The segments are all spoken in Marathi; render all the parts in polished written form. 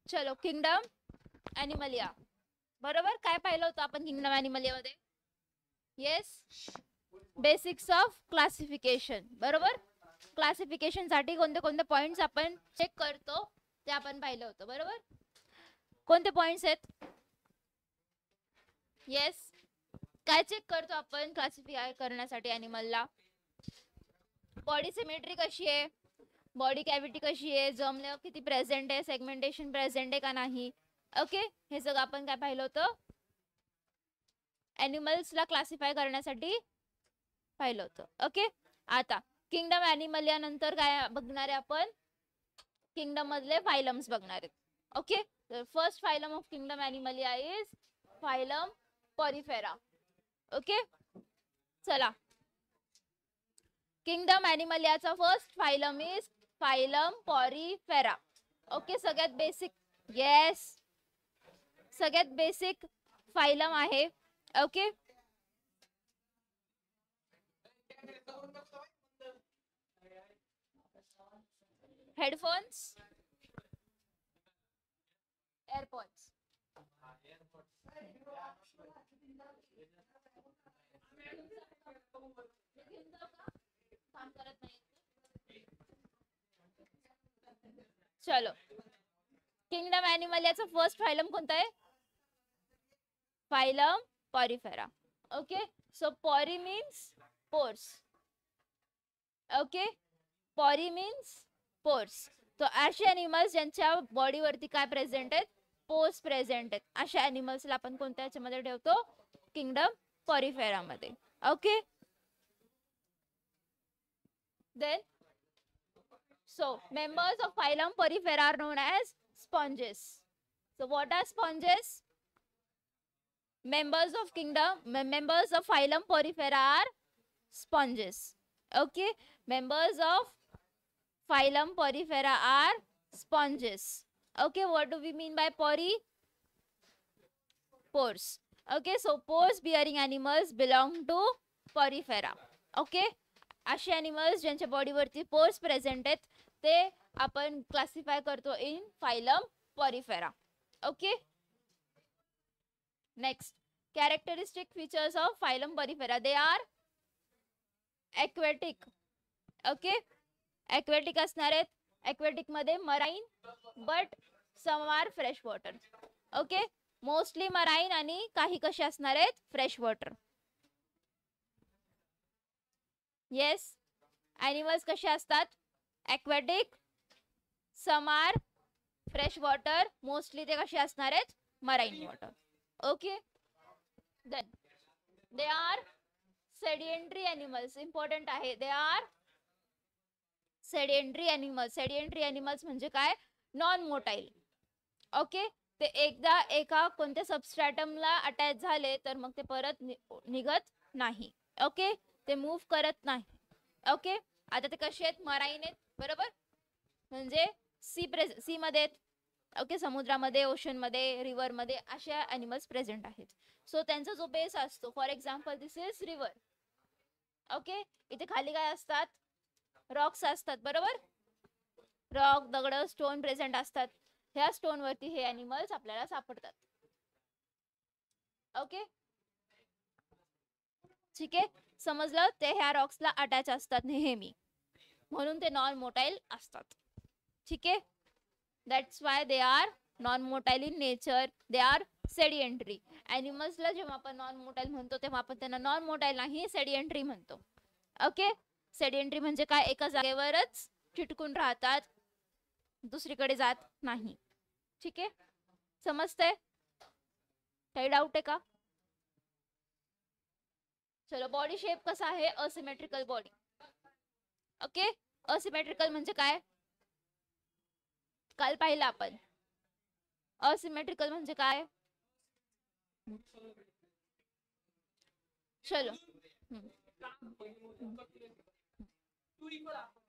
चलो किंगडम ॲनिमलिया. बरोबर, काय पाहिलं होतं आपण किंगडम ॲनिमलिया मध्ये? Yes, basics of classification. बरोबर, क्लासिफिकेशन साठी कोणते कोणते पॉइंट्स आपण चेक करतो ते आपण पाहिलं होतं. बरोबर, कोणते पॉइंट्स आहेत? येस, काय चेक करतो आपण क्लासिफाय करण्यासाठी ॲनिमलला? बॉडी सिमेट्री कशी आहे, बॉडी कॅव्हिटी कशी आहे, जमलं किती प्रेझेंट आहे, सेगमेंटेशन प्रेझेंट आहे का नाही. ओके, हे सगळं आपण काय पाहिलं होतं? ॲनिमल्सला क्लासिफाय करण्यासाठी पाहिलं होतं. ओके, आता किंगडम ॲनिमलिया नंतर काय बघणार आहे आपण? किंगडम मधले फायलम्स बघणार आहेत. ओके, तर first phylum of kingdom Animalia is phylum Porifera. Okay, चला, किंगडम ॲनिमलियाचा first phylum is phylum Porifera. Okay, सगळ्यात बेसिक, येस, सगळ्यात बेसिक फायलम आहे. Okay, headphones, AirPods. चलो, किंगडम ॲनिमलियाचा फर्स्ट फायलम कोणता आहे? Phylum Porifera. Okay, so pori means pores. Okay, pori means pores. तो असे ॲनिमल्स ज्यांच्या बॉडीवरती काय प्रेझेंट आहेत? पोर्स प्रेझेंट आहेत. अशा ॲनिमल्सला आपण कोणत्या ह्याच्यामध्ये ठेवतो? किंगडम पॉरिफेरा मध्ये. Okay, then so members of phylum Porifera are known as sponges. So what are sponges? Members of phylum Porifera are sponges. Okay, members of phylum Porifera are sponges. Okay, what do we mean by pori? Pores. Okay, so pores bearing animals belong to Porifera. Okay, असे ॲनिमल्स ज्यांच्या बॉडीवरती पोर्स प्रेझेंट आहेत ते आपण क्लासिफाय करतो in phylum Porifera. Okay, next, characteristic features of phylum Porifera. They are aquatic. Okay, aquatic असणार आहेत. ॲक्वेटिक मध्ये marine but some are fresh water. Okay, mostly marine आणि काही कसे असणार आहेत? Fresh water. येस, ॲनिमल्स कसे असतात? Aquatic, some are fresh water, mostly ते कसे असणार आहेत? Marine water. Okay, then they are sedentary animals. Important आहे, they are sedentary animals. Sedentary animals म्हणजे काय? Non motile. ओके, ते एकदा एका कोणत्या सबस्ट्रॅटमला अटॅच झाले तर मग ते परत निघत नाही. ओके, ते मूव्ह करत नाही. ओके, आता ते कसे आहेत? मराईन आहेत. बरोबर, म्हणजे सी मध्ये आहेत. ओके, समुद्रामध्ये, ओशन मध्ये, रिव्हर मध्ये अशा ॲनिमल्स प्रेझेंट आहेत. सो त्यांचा जो बेस असतो, for example this is river. Okay, इथे खाली काय असतात? रॉक्स असतात. बरोबर, रॉक, दगड, स्टोन प्रेझेंट असतात. ह्या स्टोन वरती हे ॲनिमल्स आपल्याला सापडतात. ओके, ठीक आहे, समजलं? ते ह्या रॉक्सला अटॅच असतात नेहमी, म्हणून ते नॉन मोटाईल असतात. ठीक आहे, that's why they are non motile in nature. They are sedentary. ॲनिमल्सला जेव्हा आपण नॉन मोटाईल म्हणतो तेव्हा आपण त्यांना नॉन मोटाईल नाही, सेडिएंटरी म्हणतो. ओके, सेडिएंटरी म्हणजे काय? एका जागेवरच चिटकून राहतात, दुसरीकडे जात नाही. ठीक आहे, समजतंय? काही डाऊट आहे का? चलो, बॉडी शेप कसा आहे? Asymmetrical body. ओके, असिमेट्रिकल म्हणजे काय? काल पाहिलं आपण. असिमेट्रिकल म्हणजे काय? चलो,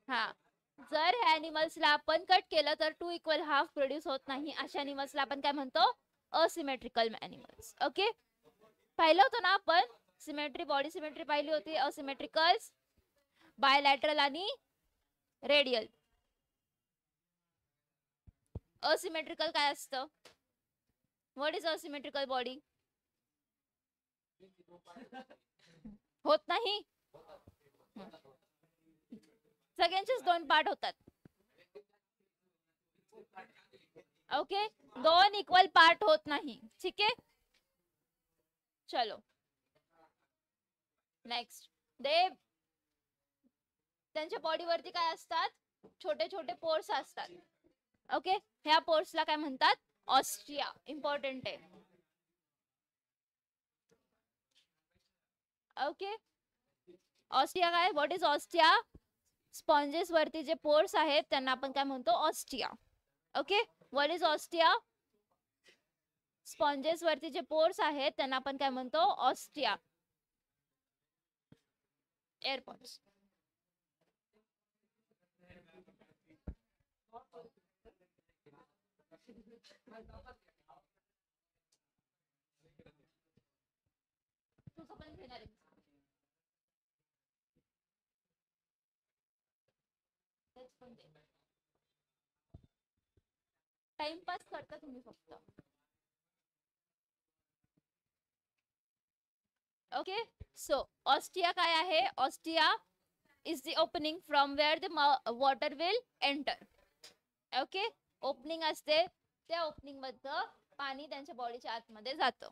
हा, जर ह्या ॲनिमल्सला आपण कट केलं तर 2 इक्वल हाफ प्रोड्यूस होत नाही. अशा ॲनिमल्सला आपण काय म्हणतो? Asymmetrical animals. ओके, पाहिलं होतं ना आपण? सिमेट्री, बॉडी सिमेट्री पाहिली होती. असिमेट्रिकल्स बायलॅटरल आणि रेडियल. असिमेट्रिकल काय असतं? What is asymmetrical body? होत नाही. सगळ्यांचेच दोन पार्ट होतात. ओके, दोन इक्वल पार्ट होत नाही. ठीक आहे, चलो नेक्स्ट. त्यांच्या बॉडीवरती काय असतात? छोटे छोटे पोर्स असतात. ओके, ह्या पोर्सला काय म्हणतात? ऑस्टिया. इम्पॉर्टंट आहे. ओके, ऑस्टिया काय? What is ostia? स्पॉन्जेस वरती जे पोर्स आहेत त्यांना आपण काय म्हणतो? Ostia. Okay, what is ostia? Sponges वरती जे पोर्स आहेत त्यांना आपण काय म्हणतो? ऑस्टिया. एअरपोर्ट्स. टाइमपास करता तुम्ही फक्त. ओके, सो ऑस्टिया काय आहे? Ostia is the opening from where the water will enter. Okay, opening असते, त्या ओपनिंग मधनं पाणी त्यांच्या बॉडीच्या आतमध्ये जातं.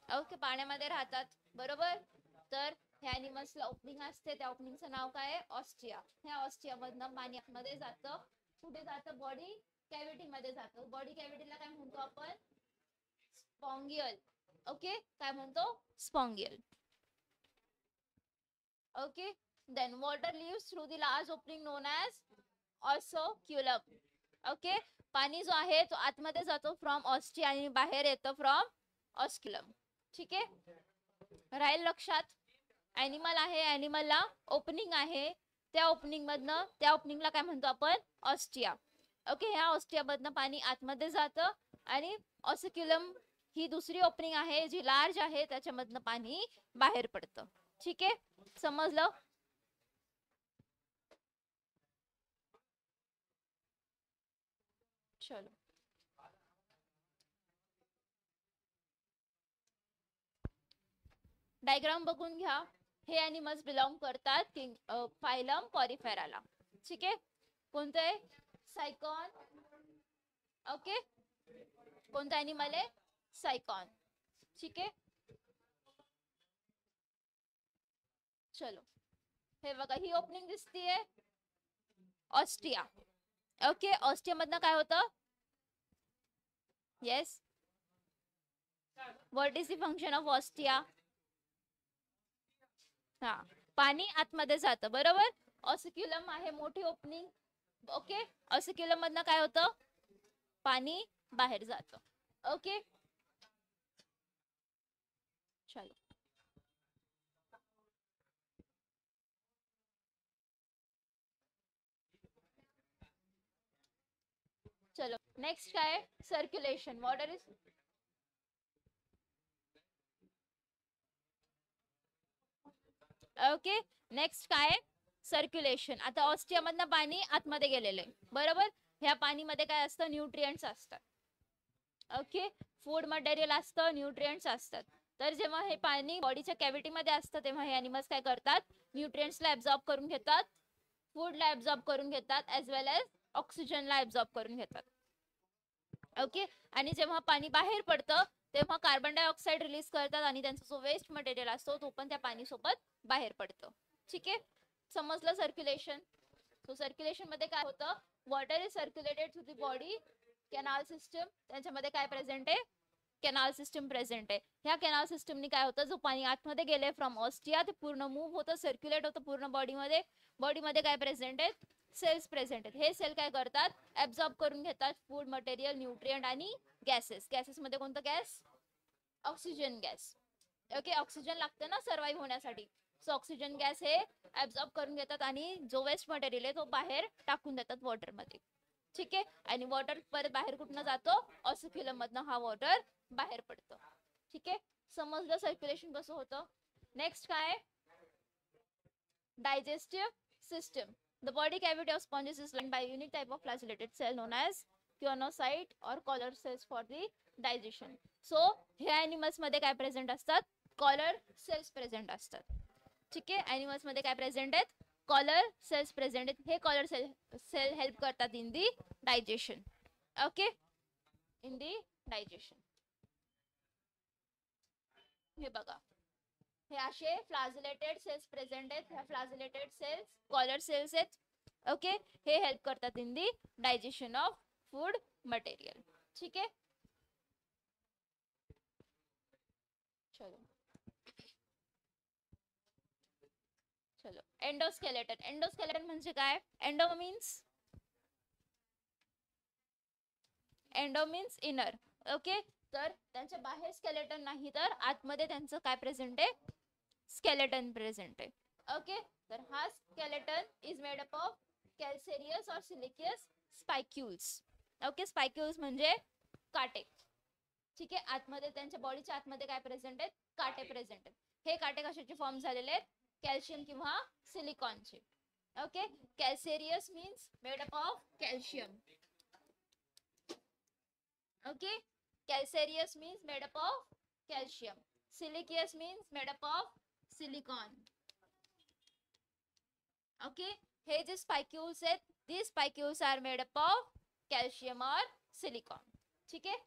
ओके, पाण्यामध्ये राहतात बरोबर. तर ह्या अॅनिमल्सला ओपनिंग असते, त्या ओपनिंगचं नाव काय आहे? ऑस्टिया. ह्या ऑस्टिया मधनं पाणी आतमध्ये जातं. कुठे जातं? बॉडी कॅव्हिटी मध्ये जातं. बॉडी कॅव्हिटीला काय म्हणतो आपण? स्पॉन्गियल. ओके, काय म्हणतो? स्पॉन्गियल. Okay, then water leaves through the large opening known as osculum. Okay, पाणी जो आहे तो आतमध्ये जातो फ्रॉम ऑस्टिया आणि बाहेर येतो फ्रॉम ऑस्क्युलम. ठीक आहे, राहील लक्षात. ॲनिमल आहे, ॲनिमलला ओपनिंग आहे, त्या ओपनिंग मधनं, त्या ओपनिंगला काय म्हणतो आपण? ऑस्टिया. ओके, ह्या ऑस्टिया मधनं पाणी आतमध्ये जातं आणि ऑस्क्युलम ही दुसरी ओपनिंग आहे जी लार्ज आहे, त्याच्यामधनं पाणी बाहेर पडतं. ठीक आहे, समजलं? चलो, डायग्राम बघून घ्या. हे अॅनिमल्स बिलॉंग करतात फायलम पॉरिफेराला. ठीक आहे, कोणतं आहे? सायकॉन. ओके, कोणता अॅनिमल आहे? सायकॉन. ठीक आहे, चलो हे बघा, ही ओपनिंग दिसतीये ऑस्टिया. ओके, ऑस्टिया मधनं काय होतं? Yes, what is the function of ostia? हा, पाणी आतमध्ये जातं बरोबर. ऑस्क्युलम आहे मोठी ओपनिंग. ओके, ऑस्क्युलम मधनं काय होतं? पाणी बाहेर जातं. ओके, चलो चलो नेक्स्ट काय? Circulation. Water is okay, next काय? सर्क्युलेशन. आता ऑस्टिया मधनं पाणी आतमध्ये गेलेलं आहे बरोबर. ह्या पाणीमध्ये काय असतं? न्यूट्रिएंट्स असतात. ओके, फूड मटेरियल असतं, न्यूट्रिएंट्स असतात. तर जेव्हा हे पाणी बॉडीच्या कॅव्हिटी मध्ये असतं तेव्हा हे अॅनिमल्स काय करतात? न्यूट्रिएंट्सला ऍब्सॉर्ब करून घेतात, फूडला ऍब्सॉर्ब करून घेतात, एज वेल एज ऑक्सिजनला ऍब्सॉर्ब करून घेतात. ओके, आणि जेव्हा पाणी बाहेर पडतं तेव्हा कार्बन डायऑक्साईड रिलीज करतात आणि त्यांचा जो वेस्ट मटेरियल असतो तो पण त्या पाणी सोबत बाहेर पडतो. ठीक आहे, समजलं सर्क्युलेशन? सो सर्क्युलेशन मध्ये काय होतं? Water is circulated through the body canal system. त्यांच्यामध्ये काय प्रेझेंट आहे? कॅनाल सिस्टम प्रेझेंट आहे. ह्या कॅनाल सिस्टमनी काय होतं? जो पाणी आतमध्ये गेले फ्रॉम ऑस्टिया ते पूर्ण मूव्ह होतं, सर्क्युलेट होतं पूर्ण बॉडीमध्ये. बॉडीमध्ये काय प्रेझेंट आहेत? सेल्स प्रेझेंट आहेत. हे सेल काय करतात? ऍब्सॉर्ब करून घेतात फूड मटेरियल, न्यूट्रिएंट आणि गॅसेस. गॅसेस मध्ये कोणतं gas? Oxygen gas. Okay, oxygen लागतं ना सर्वाइव्ह होण्यासाठी. सो ऑक्सिजन गॅस हे ऍब्सॉर्ब करून घेतात आणि जो वेस्ट मटेरियल आहे तो बाहेर टाकून देतात वॉटर मध्ये. ठीक आहे, आणि वॉटर परत बाहेर कुठनं जातो? ऑस्क्युलम मधनं हा वॉटर बाहेर पडतो. ठीक आहे, समजलं सर्क्युलेशन कसं होतं? नेक्स्ट काय? Digestive system. The body cavity of sponges is lined by a unique type of flagellated cell known as choanocyte और collar cells for the digestion. So ह्या ॲनिमल्स मध्ये काय प्रेझेंट असतात, कॉलर सेल्स प्रेझेंट असतात. ठीक आहे, ॲनिमल्स मध्ये काय प्रेझेंट आहेत, कॉलर सेल्स प्रेझेंट आहेत. हे कॉलर सेल हेल्प करतात in the digestion. Okay, in the digestion. हे बघा, हे असे फ्लॅजिलेटेड सेल्स प्रेझेंट आहेत. ह्या फ्लॅजिलेटेड सेल्स कॉलर सेल्स आहेत. ओके, हे हेल्प करतात in the digestion of food material. ठीक आहे, चलो चलो. एंडोस्केलेटन. एंडोस्केलेटन म्हणजे काय, एंडो मीन्स इनर. ओके, तर त्यांच्या बाहेर स्केलेटन नाही तर आतमध्ये त्यांचं काय प्रेझेंट आहे, स्केलेटन प्रेझेंट आहे. ओके, तर हा skeleton is made up of calcareous or siliceous spicules. Okay, spicules म्हणजे काटे. ठीक आहे, आतमध्ये त्यांच्या बॉडीच्या आतमध्ये काय प्रेझेंट आहेत, काटे प्रेझेंट आहेत. हे काटे कशाचे फॉर्म झालेले आहेत, कॅल्शियम किंवा सिलिकॉनचे. Okay, calcareous means made up of calcium. Okay, calcareous means made up of calcium. Siliceous means made up of silicon. Okay, हे जे स्पाइक्यूल्स आहेत, these spicules are made up of calcium or silicon. ठीक आहे.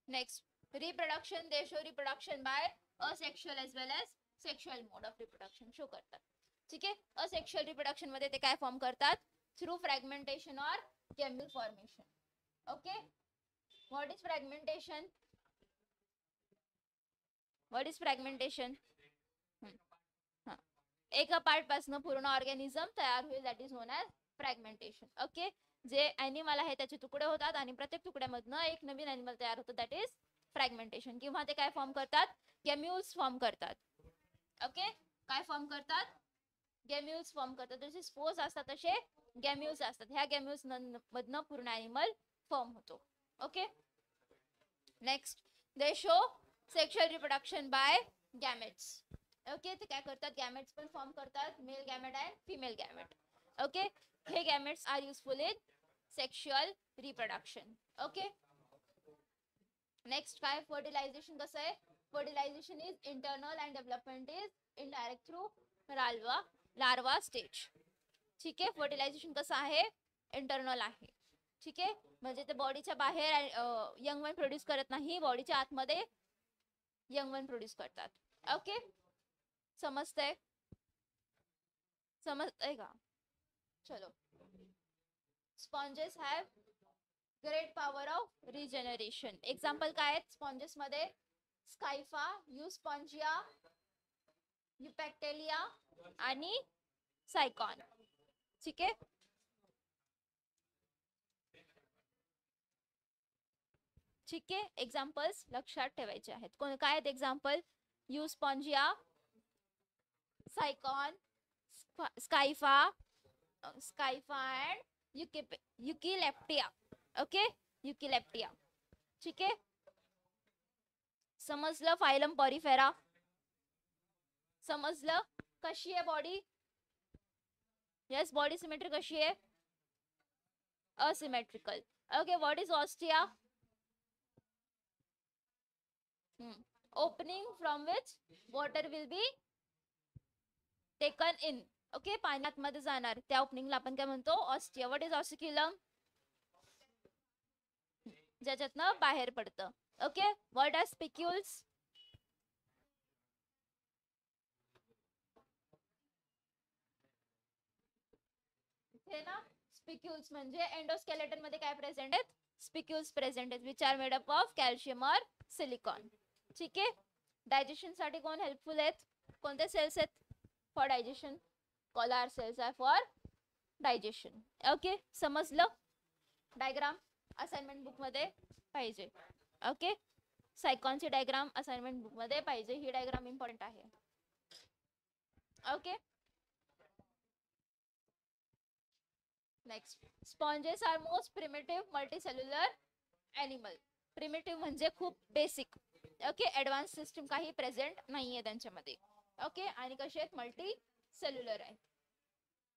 Next, reproduction. They show reproduction by asexual as well as sexual mode of reproduction show करतात. ठीक आहे, asexual reproduction मध्ये ते काय फॉर्म करतात, through fragmentation or gamete formation. Okay, what is fragmentation? What is fragmentation? एका पार्ट पासून पूर्ण ऑर्गॅनिझम तयार होईल, that is non as fragmentation. Okay, जे ॲनिमल आहे त्याचे तुकडे होतात आणि प्रत्येक तुकड्यामधनं एक नवीन ॲनिमल तयार होतं, दॅट इज फ्रॅगमेंटेशन. किंवा ते काय फॉर्म करतात, गॅम्यूल्स फॉर्म करतात. ओके, काय फॉर्म करतात, गॅम्यूल्स फॉर्म करतात. जसे स्पोर्स असतात तसे गॅम्यूल्स असतात. ह्या गॅम्यूल्स मधनं पूर्ण ॲनिमल फॉर्म होतो. Okay, next, they show sexual reproduction by gametes. Okay, ते काय करतात, गॅमेट्स पण फॉर्म करतात, male gamete and female gamete. Okay, हे gametes are useful in sexual reproduction. Okay, next काय, फर्टिलायझेशन कसं आहे, fertilisation is internal and development is indirect through larva stage. ठीक आहे, फर्टिलायझेशन कसं आहे, इंटरनल आहे. ठीक आहे, म्हणजे ते बॉडीच्या बाहेर यंग वन प्रोड्यूस करत नाही, बॉडीच्या आतमध्ये यंग वन प्रोड्यूस करतात. ओके, समजतंय का, चलो. Sponges have great power of regeneration. Example काय आहेत स्पॉन्जेस मध्ये, स्कायफा, युस्पॉन्जिया, युपॅक्टेलिया आणि सायकॉन. ठीक आहे, ठीक आहे, एक्झाम्पल्स लक्षात ठेवायचे आहेत. काय आहेत एक्झाम्पल, युस्पॉन्जिया, सायकॉन, स्कायफा अँड युकिलेप्टिया. ओके, युकिलेप्टिया. ठीक आहे, समजलं. फायलम पॉरिफेरा समजलं. कशी आहे बॉडी, यस, बॉडी सिमेट्री कशी आहे, asymmetrical. Okay, what is ostia, opening from which water will be taken in. Okay, पाण्यात मध्ये जाणार त्या ओपनिंगला आपण काय म्हणतो, ऑस्टिया. व्हॉट इज ऑसिक्युलम, ज्याच्यातनं बाहेर पडतं. ओके, व्हॉट आर स्पिक्युल्स, हे ना, स्पिक्युल्स म्हणजे एंडोस्केलेटन मध्ये काय प्रेझेंट आहेत, स्पिक्युल्स प्रेझेंट आहेत, which are made up of calcium और सिलिकॉन. ठीक आहे, डायजेशन साठी कोण हेल्पफुल आहेत, कोणते सेल्स आहेत for digestion, collar cells are for digestion. Okay, समजलं. डायग्राम असाइनमेंट बुक मध्ये पाहिजे. ओके, सायकॉनची डायग्राम असाइनमेंट बुक मध्ये पाहिजे, ही डायग्राम इम्पॉर्टंट आहे. Okay, next, sponges are most primitive multicellular animal. Primitive म्हणजे खूप बेसिक. ओके, ऍडव्हान्स सिस्टम काही प्रेझेंट नाहीये त्यांच्यामध्ये. ओके, आणि कसे आहेत, मल्टी सेल्युलर आहे.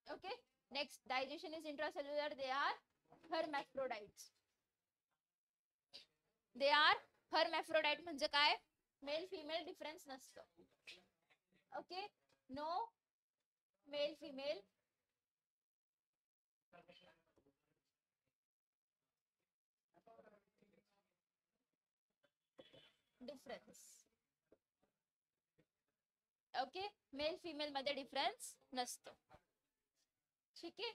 Okay, next, digestion is intracellular, they are hermaphrodites. They are hermaphrodite म्हणजे काय, मेल फिमेल डिफरन्स नसतं. Okay, no male female difference. Okay, male female मध्ये डिफरन्स नसतो. ठीक आहे,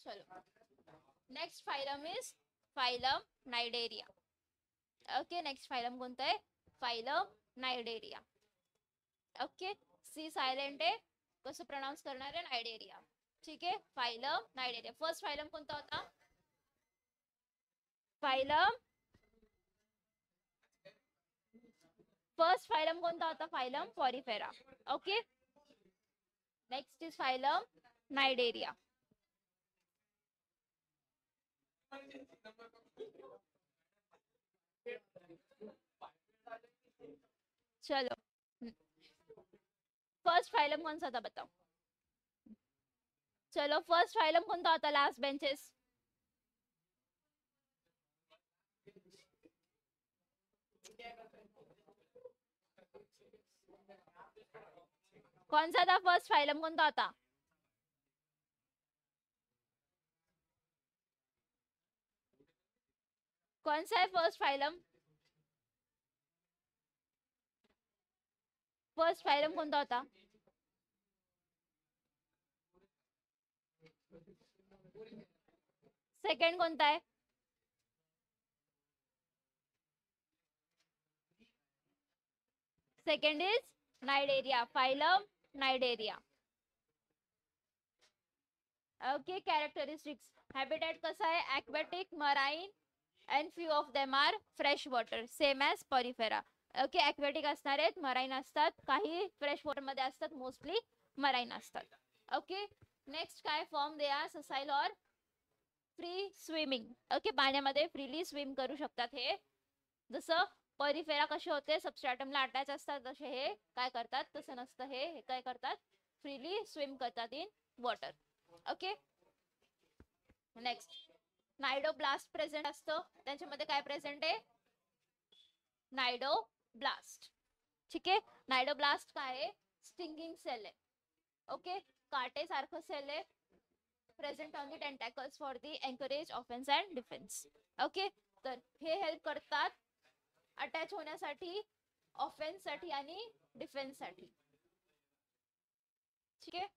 चलो next phylum is phylum Cnidaria. Okay, next phylum कोणता आहे, phylum Cnidaria. Okay, C silent आहे, कसं प्रोनाउन्स करणार आहे, नायडेरिया. ठीक आहे, फायलम नायडेरिया. फर्स्ट फायलम कोणता होता, फायलम, फर्स्ट फायलम कोणता होता, phylum Porifera. Okay, next is phylum Cnidaria. चलो फर्स्ट फाइलम कौन सा था बताओ. चलो फर्स्ट फाइलम कौन था लास्ट बेंचेस. कौन सा था फर्स्ट फाइलम, कौन सा था, कौन सा है फर्स्ट फाइलम, फर्स्ट फाइलम कौन सा होता, सेकंड कोणता आहे, second is Cnidaria, phylum Cnidaria. Okay, characteristics, habitat कसा आहे, aquatic, marine and few of them are fresh water, same as porifera. Okay, aquatic असणार आहेत, मराईन असतात, काही फ्रेश वॉटर मध्ये असतात, मोस्टली मराईन असतात. ओके, नेक्स्ट काय फॉर्म, दे आर ससाईल और फ्री स्विमिंग. ओके, पाण्यामध्ये फ्रीली स्विम करू शकतात. हे जसं पॉरिफेरा कसे होते, सबस्ट्रॅटमला अटॅच असतात, तसे हे काय करतात, तसं नसतं, हे काय करतात, फ्रीली स्विम करतात in water. Okay, next cnidoblast present असतं, त्यांच्यामध्ये काय प्रेझेंट आहे, नायडोब्लास्ट. ठीक आहे, नायडोब्लास्ट काय आहे, स्टिंगिंग सेल आहे. ओके, काटे सारखं सेल आहे, present on the tentacles for the anchorage offence and defence. Okay, तर हे हेल्प करतात अटॅच होण्यासाठी, ऑफेन्स साठी आणि डिफेन्स साठी. ठीक आहे,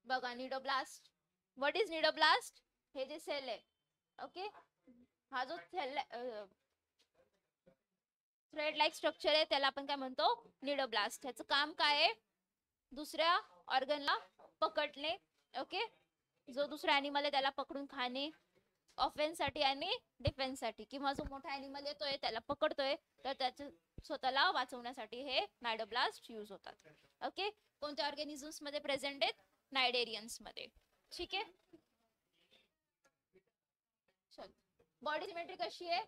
बघा निडोब्लास्ट, व्हॉट इज निडोब्लास्ट, हे जे सेल आहे. ओके, हा जो सेल थ्रेड लाईक स्ट्रक्चर आहे त्याला आपण काय म्हणतो, निडोब्लास्ट. ह्याचं काम काय आहे, दुसऱ्या ऑर्गनला पकडणे. ओके, जो दुसरा ॲनिमल आहे त्याला पकडून खाणे, ऑफेन्स साठी आणि डिफेन्स साठी, किंवा जो मोठा ॲनिमल येतोय त्याला पकडतोय तर त्याचे स्वतःला वाचवण्यासाठी हे नायडोब्लास्ट यूज होतात. ओके, कोणत्या ऑर्गॅनिझम्स मध्ये प्रेझेंट आहेत, नायडेरियन्स मध्ये. ठीक आहे, चल बॉडी सिमेट्री कशी आहे,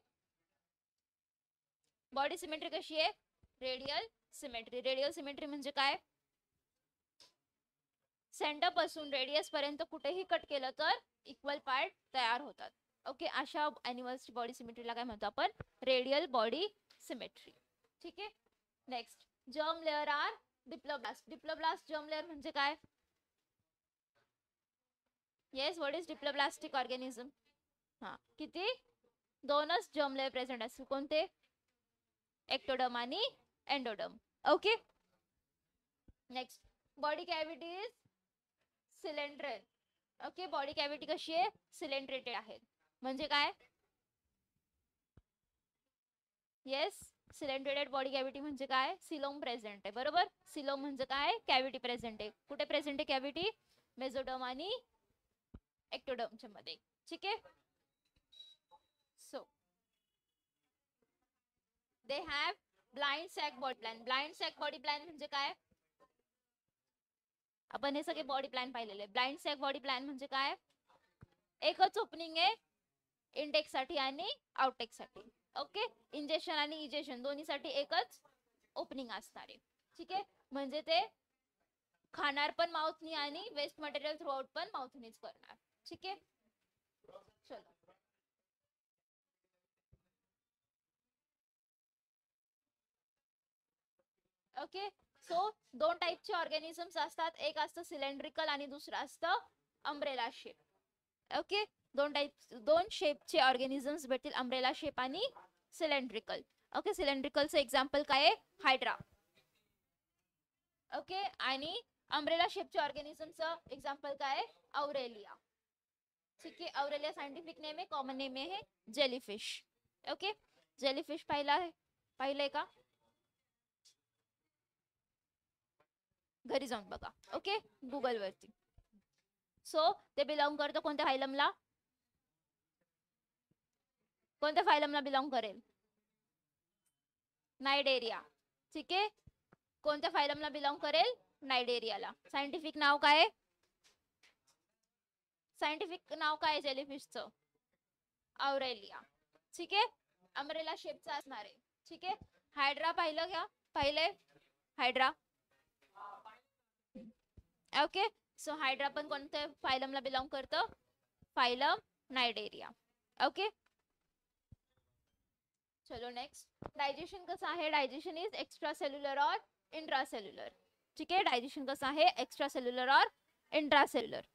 बॉडी सिमेट्री कशी आहे, रेडियल सिमेट्री. रेडियल सिमेट्री म्हणजे काय, सेंटर पासून रेडियस पर्यंत कुठेही कट केलं तर इक्वल पार्ट तयार होतात. ओके, अशा एनिमल्सची बॉडी सिमेट्रीला काय म्हणतो आपण, रेडियल बॉडी सिमेट्री. ठीक आहे, next germ layer are diploblast. Diploblast germ layer म्हणजे काय, yes, what is diploblastic organism. हा, किती, दोनच जर्म लेअर प्रेझेंट असतात, कोणते, एक्टोडर्म आणि endoderm. Okay, next body cavity is cylindrical. Okay, body cavity कशी आहे, सिलेंड्रेटेड आहे. म्हणजे काय, येस, सिलेंड्रेटेड बॉडी कॅव्हिटी म्हणजे काय, सिलोम प्रेझेंट आहे. बरोबर, सिलोम म्हणजे काय, कॅव्हिटी प्रेझेंट आहे. कुठे प्रेझेंट आहे कॅव्हिटी, मेसोडर्म आणि एक्टोडर्मच्या मध्ये. ठीक आहे, so they have blind sac body plan. Blind sac body plan म्हणजे काय, आपण हे सगळे बॉडी प्लॅन पाहिलेले. ब्लाइंड सॅक बॉडी प्लॅन म्हणजे काय, एकच ओपनिंग आहे इनटेक साठी आणि आउटटेक साठी. ओके, इंजेक्शन आणि इजेक्शन दोन्हीसाठी एकच ओपनिंग असणार आहे. ठीक आहे, म्हणजे ते खाणार पण माउथनी आणि वेस्ट मटेरियल थ्रू आउट पण माउथनीच करणार. ठीक आहे, चलो. ओके, सो दोन टाईपचे ऑर्गॅनिझम्स असतात, एक असतं सिलेंड्रिकल आणि दुसरं असतं अम्ब्रेला शेप. ओके, दोन शेपचे ऑर्गॅनिझम्स भेटतील, अम्ब्रेला शेप आणि सिलेंड्रिकल. ओके, सिलेंड्रिकलचं एक्झाम्पल काय आहे? हायड्रा. ओके, आणि अम्ब्रेला शेपचे ऑर्गॅनिझमचं एक्झाम्पल काय आहे? औरेलिया. ठीक आहे, औरेलिया सायंटिफिक नेम आहे, कॉमन नेम आहे जेलीफिश. ओके, जेलीफिश पाहिलंय का? घरी जाऊन बघा. ओके, गुगल वरती. सो ते बिलॉंग करतं कोणत्या फायलमला? कोणत्या फायलमला बिलॉंग करेल? नायडेरिया. ठीक आहे, कोणत्या फायलमला बिलॉंग करेल? नायडेरियाला. सायंटिफिक नाव काय? सायंटिफिक नाव काय जेलीफिशचं? औरेलिया. ठीक आहे, अम्ब्रेला शेपचा असणार आहे. ठीक आहे, हायड्रा पाहिलं घ्या, पाहिलंय हायड्रा. ओके, सो हायड्रा पण कोणत्या फायलमला बिलॉंग करतं? Phylum Cnidaria. ओके, चलो नेक्स्ट. डायजेशन कसं आहे? डायजेशन इज एक्स्ट्रा सेल्युलर और इंट्रासेल्युलर. ठीक आहे, डायजेशन कसं आहे? एक्स्ट्रा सेल्युलर और intracellular.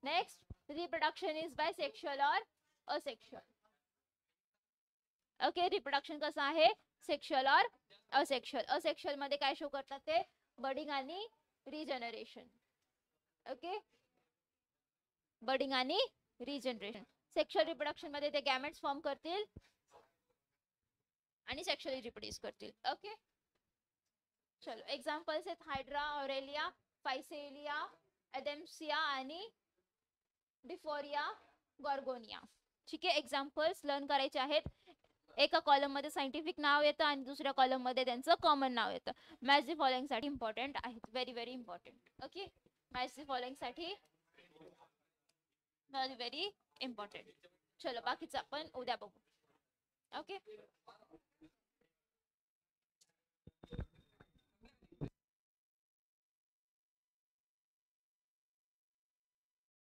Next, reproduction is by sexual और असेक्शुअल. ओके, रिप्रोडक्शन कसं आहे? सेक्शुअल और असेक्शुअल. असेक्शुअल मध्ये काय शो करतात ते? बडिंग आणि रिजनरेशन. ओके, बडिंग आणि रिजनरेशन. सेक्शुअल रिप्रोडक्शन मध्ये ते गॅमेट्स फॉर्म करतील आणि सेक्शुअली रिप्रोड्यूस करतील. ओके, चलो एक्झाम्पल्स आहेत हायड्रा, ऑरेलिया, फायसेलिया, एडेम्सिया आणि डिफोरिया गॉर्गोनिया. ठीक आहे, एक्झाम्पल्स लर्न करायचे आहेत. एका कॉलम मध्ये सायंटिफिक नाव येतं आणि दुसऱ्या कॉलम मध्ये त्यांचं कॉमन नाव येतं. मॅच द फॉलोइंग साठी इम्पॉर्टंट आहेत, very very important. Okay, match the following साठी व्हेरी व्हेरी इम्पॉर्टंट. चलो बाकीचं आपण उद्या बघू. ओके.